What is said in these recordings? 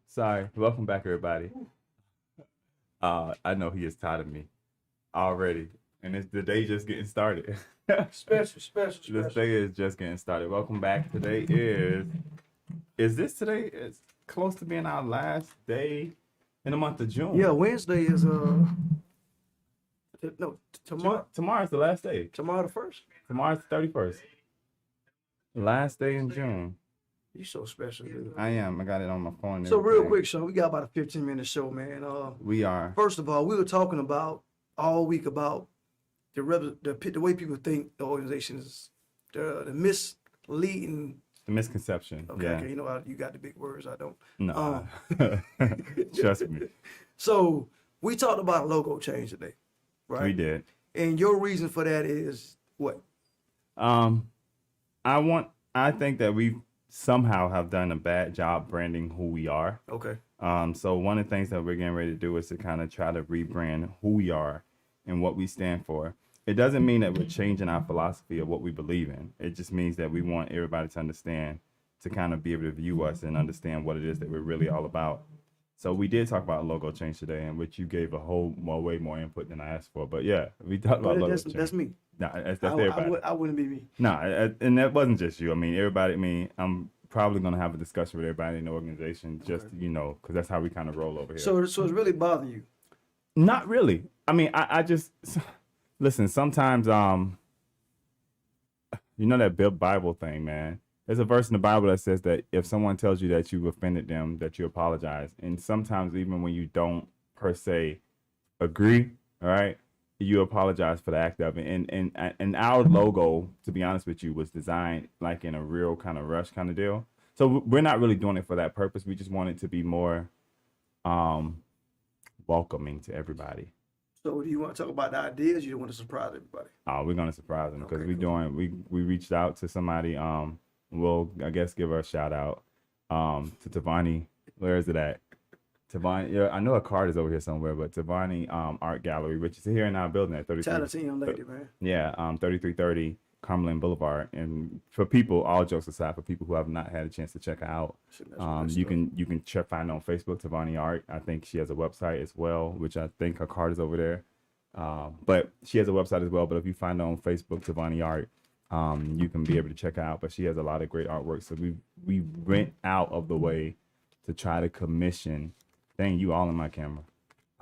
Sorry. Welcome back, everybody. I know he is tired of me already, and it's the day just getting started. This day is just getting started. Welcome back. Today is this today? It's close to being our last day in the month of June. Yeah, Wednesday is no tomorrow. Tomorrow's the last day. Tomorrow the 1st. Tomorrow's the 31st. Last day in June. You so special, dude. I am. I got it on my phone. and So real everything. quick, Sean, we got about a 15-minute show, man. We are. First of all, we were talking about all week about the way people think the organization is, the misleading. The misconception. Okay, Yeah. okay, you know you got the big words. I don't. No. Trust me. So we talked about logo change today, right? We did. And your reason for that is what? I think that we somehow have done a bad job branding who we are. Okay. So one of the things that we're getting ready to do is to kind of try to rebrand who we are and what we stand for. It doesn't mean that we're changing our philosophy of what we believe in. It just means that we want everybody to understand, to kind of be able to view us and understand what it is that we're really all about. So we did talk about logo change today, in which you gave a way more input than I asked for. But yeah, we talked about logo change. That's me. No, that's everybody. I wouldn't be me. No, and that wasn't just you. I mean, everybody. I mean, I'm probably gonna have a discussion with everybody in the organization, just because that's how we kind of roll over here. So it's really bothering you? Not really. I mean, I just listen. Sometimes, you know that Bible thing, man. There's a verse in the Bible that says that if someone tells you that you've offended them, that you apologize. And sometimes, even when you don't per se agree, all right, you apologize for the act of it. And our logo, to be honest with you, was designed like in a real kind of rush kind of deal. So we're not really doing it for that purpose. We just want it to be more welcoming to everybody. So do you want to talk about the ideas? You don't want to surprise everybody? Oh, we're gonna surprise them because Okay, we reached out to somebody. We'll I guess give her a shout out to Tavani. Where is it at? Tavani, yeah, I know a card is over here somewhere, but Tavani Art Gallery, which is here in our building at 33. Talented young lady, man. Yeah, 3330 Cumberland Boulevard. And for people, all jokes aside, for people who have not had a chance to check her out, you can find her on Facebook, Tavani Art. I think she has a website as well, which I think her card is over there. But she has a website as well. But if you find her on Facebook, Tavani Art, you can be able to check her out. But she has a lot of great artwork. So we went out of the way to try to commission. Dang, you all in my camera.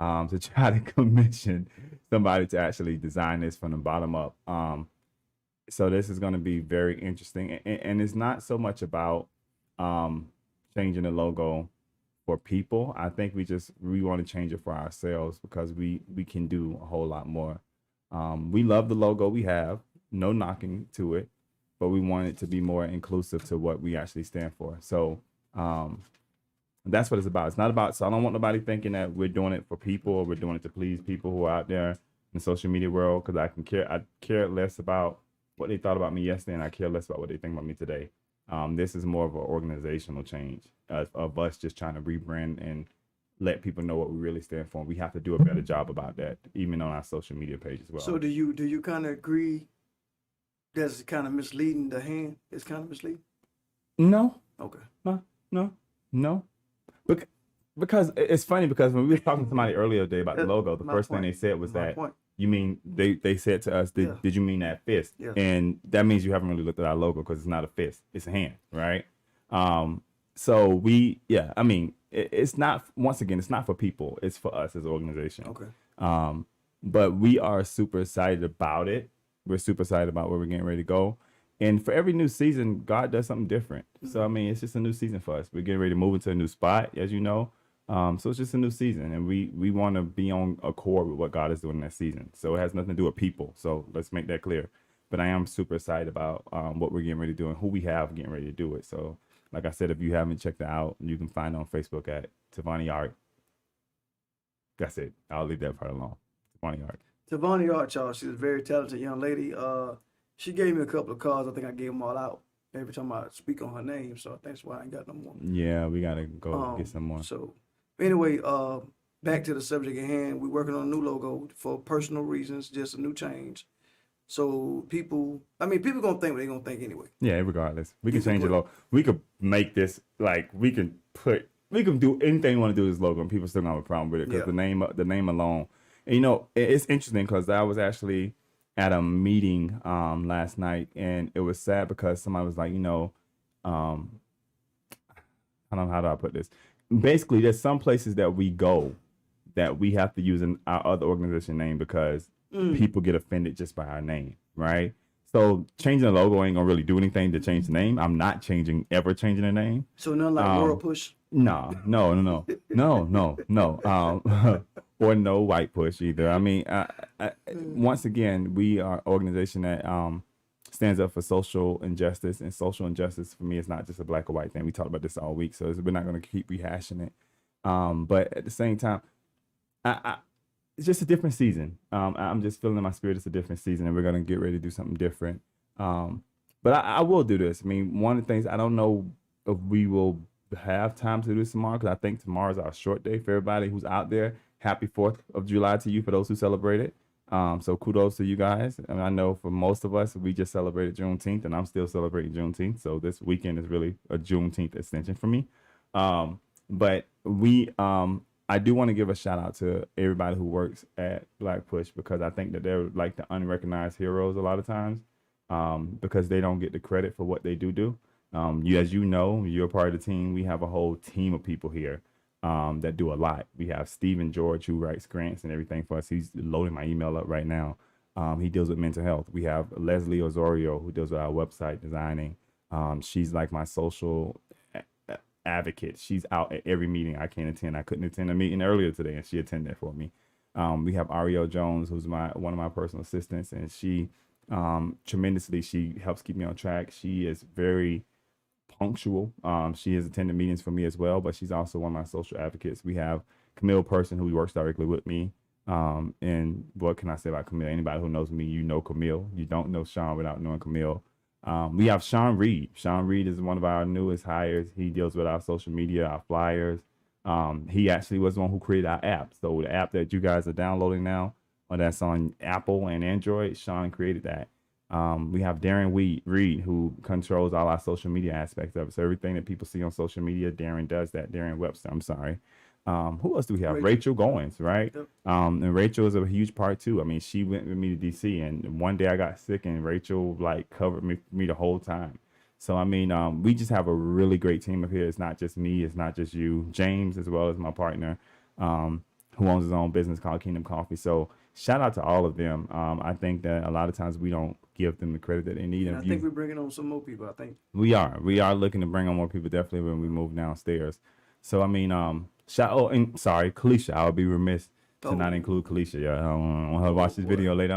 To try to commission somebody to actually design this from the bottom up. So this is going to be very interesting, and it's not so much about changing the logo for people. I think we want to change it for ourselves because we can do a whole lot more. We love the logo we have, no knocking to it, but we want it to be more inclusive to what we actually stand for. So that's what it's about. It's not about, so I don't want nobody thinking that we're doing it for people or we're doing it to please people who are out there in the social media world, because I care less about what they thought about me yesterday and I care less about what they think about me today. This is more of an organizational change of us just trying to rebrand and let people know what we really stand for. And we have to do a better job about that, even on our social media page as well. So do you kind of agree that's kind of misleading? The hand is kind of misleading? No. Okay. No. Because it's funny, because when we were talking to somebody earlier today about the logo, the first thing they said was that, you mean, they said to us, did you mean that fist? Yeah. And that means you haven't really looked at our logo, because it's not a fist, it's a hand, right? So I mean, it's not, once again, it's not for people, it's for us as an organization. Okay. But we are super excited about it. We're super excited about where we're getting ready to go. And for every new season, God does something different. So, I mean, it's just a new season for us. We're getting ready to move into a new spot, as you know. So it's just a new season, and we want to be on accord with what God is doing in that season. So it has nothing to do with people. So let's make that clear. But I am super excited about what we're getting ready to do and who we have getting ready to do it. So, like I said, if you haven't checked it out, you can find it on Facebook at Tavani Art. That's it. I'll leave that part alone. Tavani Art. Tavani Art, y'all. She's a very talented young lady. She gave me a couple of cards. I think I gave them all out every time I speak on her name. So that's why I ain't got no more. Yeah, we got to go get some more. So anyway, back to the subject at hand. We're working on a new logo for personal reasons, just a new change. So people gonna think what they're gonna think anyway. Yeah, regardless. We can change it. We could make this, like, we can put we can do anything we want to do with this logo, and people still gonna have a problem with it because the name alone. And, you know, it's interesting because I was actually at a meeting last night, and it was sad because somebody was like, you know, I don't know, how do I put this? Basically, there's some places that we go that we have to use our other organization name because people get offended just by our name, right? So changing the logo ain't gonna really do anything to change the name. I'm not ever changing the name. So nothing like World Push. No. Or no white push either. I mean, once again, we are an organization that stands up for social injustice, and social injustice for me is not just a black or white thing. We talked about this all week, so we're not going to keep rehashing it. But at the same time, it's just a different season. I'm just feeling in my spirit it's a different season, and we're going to get ready to do something different. But I will do this. I mean, one of the things, I don't know if we will have time to do this tomorrow, because I think tomorrow's our short day for everybody who's out there. Happy 4th of July to you for those who celebrate it. So kudos to you guys. And I know for most of us, we just celebrated Juneteenth, and I'm still celebrating Juneteenth. So this weekend is really a Juneteenth extension for me. But I do want to give a shout out to everybody who works at BlackPush, because I think that they're like the unrecognized heroes a lot of times, because they don't get the credit for what they do. As you know, you're part of the team. We have a whole team of people here that do a lot. We have Stephen George, who writes grants and everything for us. He's loading my email up right now. He deals with mental health. We have Leslie Osorio, who deals with our website designing. She's like my social advocate. She's out at every meeting I can attend. I couldn't attend a meeting earlier today, and she attended for me. We have Ariel Jones, who's one of my personal assistants, and she tremendously, she helps keep me on track. She is very punctual. She has attended meetings for me as well, but she's also one of my social advocates. We have Camille Person, who works directly with me. And what can I say about Camille? Anybody who knows me, you know Camille. You don't know Sean without knowing Camille. We have Sean Reed. Sean Reed is one of our newest hires. He deals with our social media, our flyers. He actually was the one who created our app. So the app that you guys are downloading now, or that's on Apple and Android, Sean created that. We have Darren Reed, who controls all our social media aspects of it. So everything that people see on social media, Darren does that. Darren Webster, I'm sorry. Who else do we have? Rachel Goins, right? Yep. And Rachel is a huge part too. I mean, she went with me to DC, and one day I got sick, and Rachel like covered me the whole time. So I mean, we just have a really great team up here. It's not just me, it's not just you. James, as well as my partner, who owns his own business called Kingdom Coffee. So shout out to all of them. I think that a lot of times we don't give them the credit that they need. And I think we're bringing on some more people. I think we are looking to bring on more people, definitely, when we move downstairs. So I mean, and sorry, Kalisha. I would be remiss to not include Kalisha. Yeah, I want her to watch this video later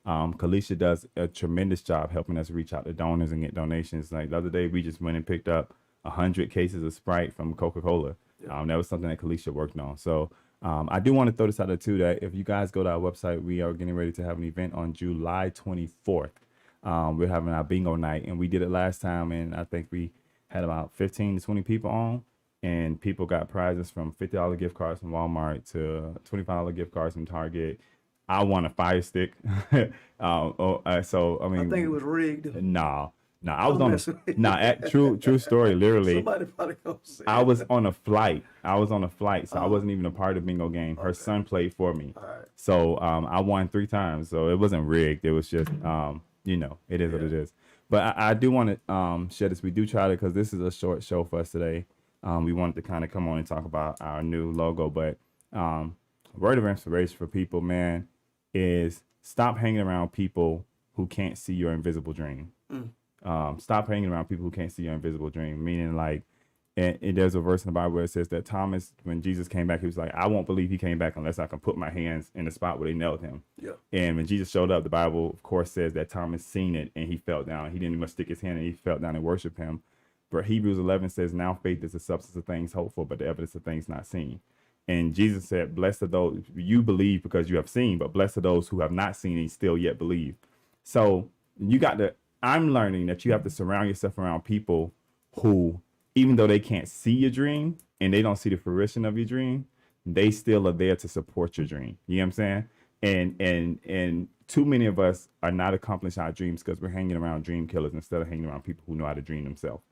on. Kalisha does a tremendous job helping us reach out to donors and get donations. Like the other day, we just went and picked up 100 cases of Sprite from Coca-Cola. That was something that Kalisha worked on. So I do want to throw this out there too, that if you guys go to our website, we are getting ready to have an event on July 24th. We're having our bingo night, and we did it last time, and I think we had about 15 to 20 people on. And people got prizes from $50 gift cards from Walmart to $25 gift cards from Target. I won a Fire Stick. So I mean, I think it was rigged. I was true story. Literally, somebody probably gonna say I was on a flight. So I wasn't even a part of the bingo game. Her son played for me. Right. So I won 3 times. So it wasn't rigged. It was just it is what it is. But I do want to share this. We do try to, because this is a short show for us today. We wanted to kind of come on and talk about our new logo, but word of inspiration for people, man, is stop hanging around people who can't see your invisible dream. Stop hanging around people who can't see your invisible dream, meaning like, and there's a verse in the Bible where it says that Thomas, when Jesus came back, he was like, I won't believe he came back unless I can put my hands in the spot where they nailed him. Yeah. And when Jesus showed up, the Bible, of course, says that Thomas seen it and he fell down. He didn't even stick his hand, and he fell down and worshiped him. But Hebrews 11 says, now faith is the substance of things hoped for, but the evidence of things not seen. And Jesus said, blessed are those, you believe because you have seen, but blessed are those who have not seen and still yet believe. So I'm learning that you have to surround yourself around people who, even though they can't see your dream and they don't see the fruition of your dream, they still are there to support your dream. You know what I'm saying? And too many of us are not accomplishing our dreams because we're hanging around dream killers instead of hanging around people who know how to dream themselves.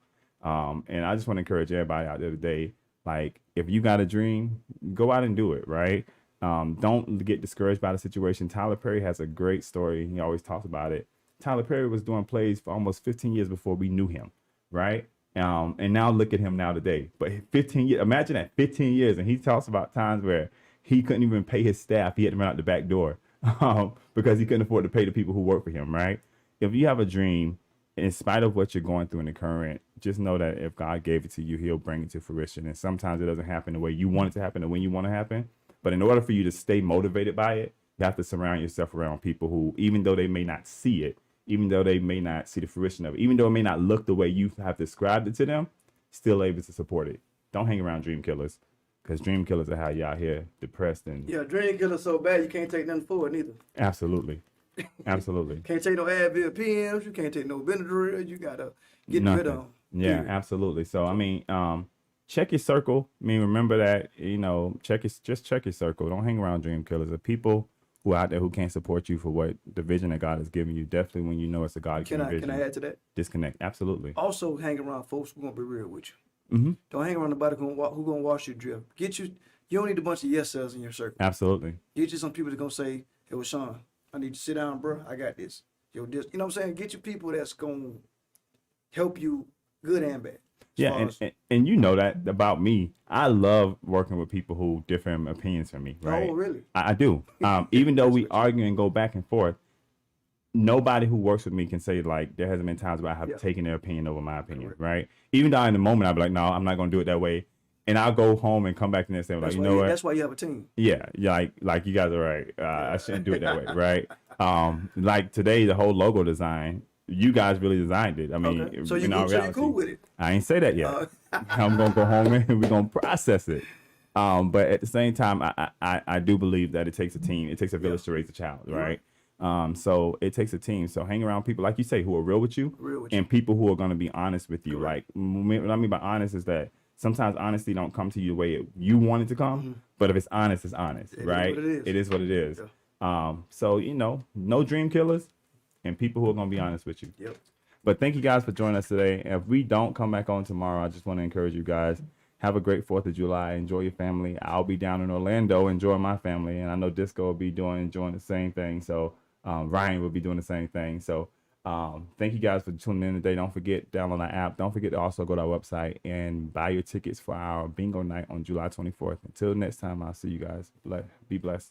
And I just want to encourage everybody out there today, Like, if you got a dream, go out and do it, right? Don't get discouraged by the situation. Tyler Perry has a great story. He always talks about it. Tyler Perry was doing plays for almost 15 years before we knew him, right? And now look at him now today. But 15 years, imagine that 15 years. And he talks about times where he couldn't even pay his staff. He had to run out the back door because he couldn't afford to pay the people who work for him, right? If you have a dream, in spite of what you're going through in the current, just know that if God gave it to you, he'll bring it to fruition. And sometimes it doesn't happen the way you want it to happen or when you want to happen. But in order for you to stay motivated by it, you have to surround yourself around people who, even though they may not see it, even though they may not see the fruition of it, even though it may not look the way you have described it to them, still able to support it. Don't hang around dream killers, because dream killers are how you out here depressed and Yeah, dream killer so bad you can't take nothing for it neither. absolutely. Absolutely. Can't take no Advil PMs. You can't take no Benadryl. You gotta get Nothing. rid of them. Yeah, Period. absolutely. So I mean, check your circle. I mean, remember that, just check your circle. Don't hang around dream killers. The people who are out there who can't support you for what the vision that God has given you. Definitely, when you know it's a God-given vision. Can I add to that? Disconnect. Absolutely. Also, hang around folks who gonna be real with you. Don't hang around nobody who gonna wash your drip. You don't need a bunch of yes sales in your circle. Absolutely. Get you some people that gonna say, "Hey, well, Sean, I need you to sit down, bro. I got this." You know what I'm saying? Get you people that's gonna help you, good and bad. Yeah, and you know that about me. I love working with people who different opinions from me, right? Oh, really? I do. Even though we argue and go back and forth, nobody who works with me can say, like, there hasn't been times where I have taken their opinion over my opinion, right? Even though in the moment I'll be like, no, I'm not going to do it that way. And I'll go home and come back the next day like, what? That's why you have a team. Yeah, like you guys are right. I shouldn't do it that way, right? Like today, the whole logo design, you guys really designed it. I mean, Okay. So reality, cool with it. I ain't say that yet. I'm gonna go home and we're gonna process it. But at the same time, I do believe that it takes a team. It takes a village to raise a child, right? So it takes a team. So hang around people, like you say, who are real with you, and people who are going to be honest with you. Correct. Like, what I mean by honest is that sometimes honesty don't come to you the way you want it to come, but if it's honest, it's honest, right? It is what it is. Yeah. So, no dream killers and people who are going to be honest with you. Yep. But thank you guys for joining us today. If we don't come back on tomorrow, I just want to encourage you guys, have a great 4th of July. Enjoy your family. I'll be down in Orlando enjoying my family. And I know Disco will be enjoying the same thing. So Ryan will be doing the same thing. So thank you guys for tuning in today. Don't forget, download our app. Don't forget to also go to our website and buy your tickets for our bingo night on July 24th. Until next time, I'll see you guys. Be blessed.